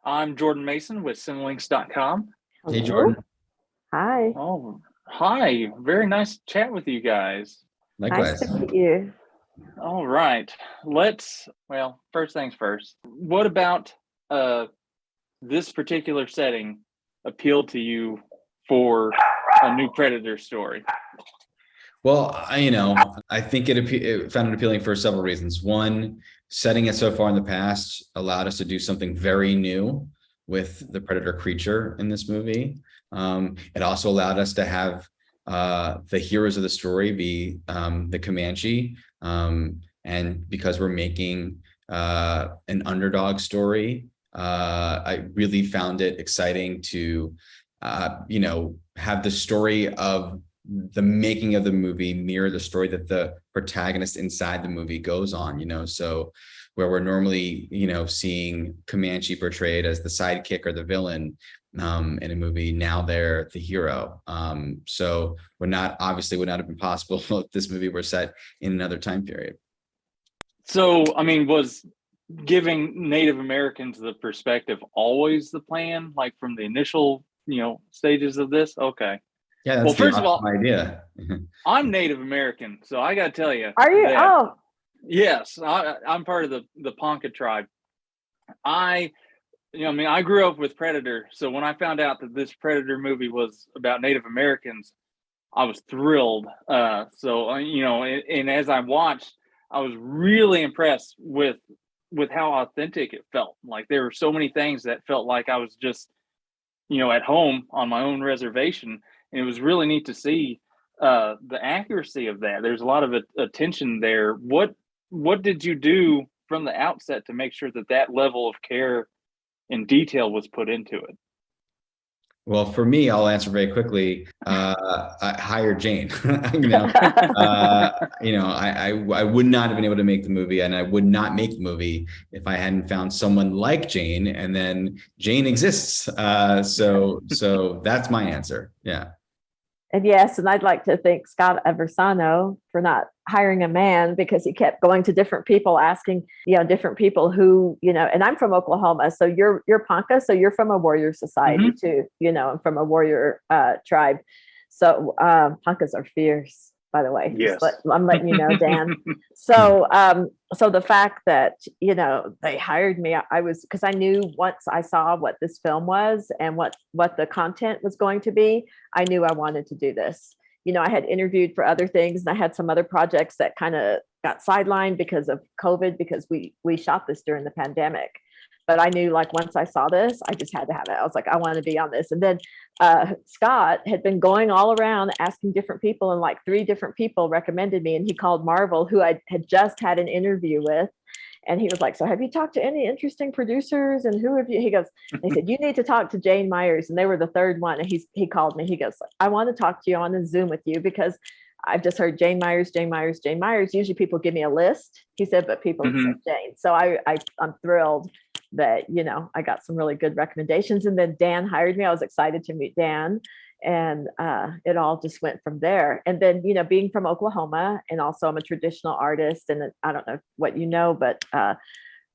I'm Jordan Mason with Simlinks.com. Hey, Hello. Jordan. Hi. Oh, hi. Very nice to chat with you guys. Nice Likewise. to meet you. All right. First things first. What about uh, this particular setting appealed to you for a new Predator story? Well, I think it found it appealing for several reasons. One, setting it so far in the past allowed us to do something very new with the predator creature in this movie. It also allowed us to have the heroes of the story be the Comanche. And because we're making an underdog story, I really found it exciting to, have the story of the making of the movie mirror the story that the protagonist inside the movie goes on, so where we're normally, seeing Comanche portrayed as the sidekick or the villain in a movie, now they're the hero. So would not have been possible if this movie were set in another time period. So, was giving Native Americans the perspective always the plan, like from the initial, stages of this? Okay. Yeah, that's Well, the first of awesome all, idea. I'm Native American, so I got to tell you Are you? that Oh, yes, I'm part of the Ponca tribe. I, I grew up with Predator, so when I found out that this Predator movie was about Native Americans, I was thrilled. And as I watched, I was really impressed with how authentic it felt. Like there were so many things that felt like I was just, at home on my own reservation, and it was really neat to see the accuracy of that. There's a lot of attention there. What did you do from the outset to make sure that that level of care and detail was put into it? Well, for me, I'll answer very quickly. I hired Jhane. I would not have been able to make the movie, and I would not make the movie if I hadn't found someone like Jhane. And then Jhane exists. So that's my answer. Yeah. and yes, and I'd like to thank Scott Aversano for not hiring a man because he kept going to different people, asking, different people who, and I'm from Oklahoma, so you're Ponca, so you're from a warrior society too, and from a warrior tribe. So Poncas are fierce, by the way. Yes. I'm letting you know, Dan. So the fact that they hired me, I was, because I knew once I saw what this film was and what the content was going to be, I knew I wanted to do this. I had interviewed for other things, and I had some other projects that kind of got sidelined because of COVID, because we shot this during the pandemic. But I knew, like, once I saw this, I just had to have it. I was like, I want to be on this. And then Scott had been going all around asking different people, and like 3 different people recommended me. And he called Marvel, who I had just had an interview with. And he was like, so have you talked to any interesting producers? And who have you? He goes, they said, you need to talk to Jhane Myers. And they were the 3rd one. And he called me. He goes, I want to talk to you on a Zoom with you because I've just heard Jhane Myers, Jhane Myers, Jhane Myers. Usually people give me a list, he said, but people have said Jhane. So I'm thrilled that, I got some really good recommendations. And then Dan hired me. I was excited to meet Dan. And it all just went from there. And then, being from Oklahoma, and also I'm a traditional artist, and I don't know what but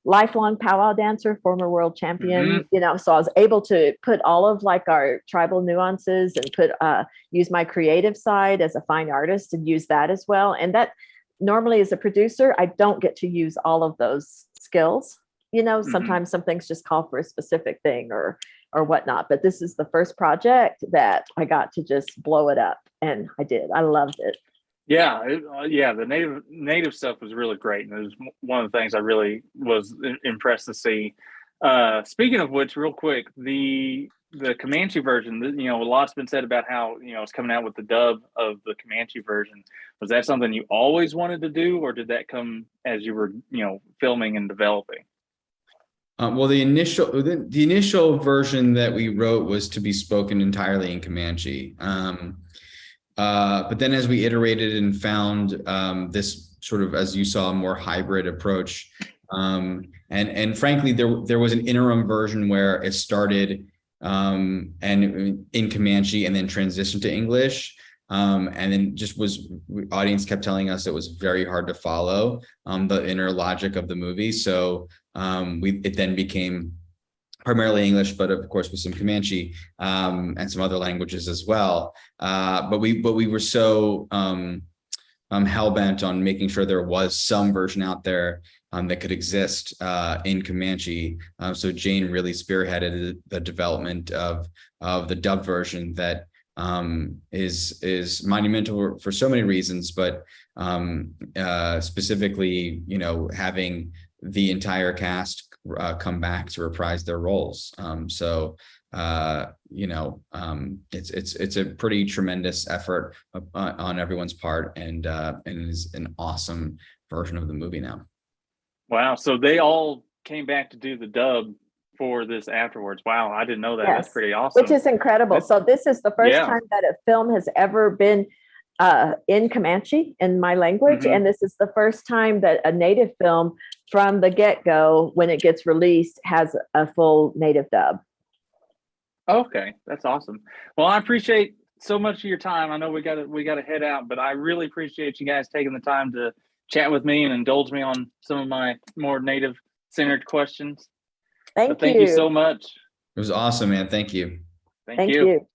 lifelong powwow dancer, former world champion, so I was able to put all of like our tribal nuances and use my creative side as a fine artist and use that as well. And that normally as a producer, I don't get to use all of those skills. Sometimes some things just call for a specific thing or whatnot. But this is the first project that I got to just blow it up, and I did. I loved it. Yeah, the native stuff was really great, and it was one of the things I really was impressed to see. Speaking of which, real quick, the Comanche version, a lot's been said about how it's coming out with the dub of the Comanche version. Was that something you always wanted to do, or did that come as you were filming and developing? Well, the initial version that we wrote was to be spoken entirely in Comanche. But then as we iterated and found this sort of, as you saw, more hybrid approach, and frankly, there was an interim version where it started and in Comanche and then transitioned to English. And then audience kept telling us it was very hard to follow the inner logic of the movie. So it then became primarily English, but of course with some Comanche and some other languages as well. But we were so hell bent on making sure there was some version out there that could exist in Comanche. So Jhane really spearheaded the development of the dub version that is monumental for so many reasons, but specifically, having the entire cast come back to reprise their roles. It's a pretty tremendous effort on everyone's part, and it is an awesome version of the movie now. Wow. So they all came back to do the dub for this afterwards. Wow. I didn't know that. Yes. That's pretty awesome. Which is incredible. So this is the first time that a film has ever been in Comanche, in my language. Mhm. And this is the first time that a native film from the get-go, when it gets released, has a full native dub. Okay. That's awesome. Well, I appreciate so much of your time. I know we got to head out, but I really appreciate you guys taking the time to chat with me and indulge me on some of my more native centered questions. Thank you so much. It was awesome, man. Thank you. Thank you.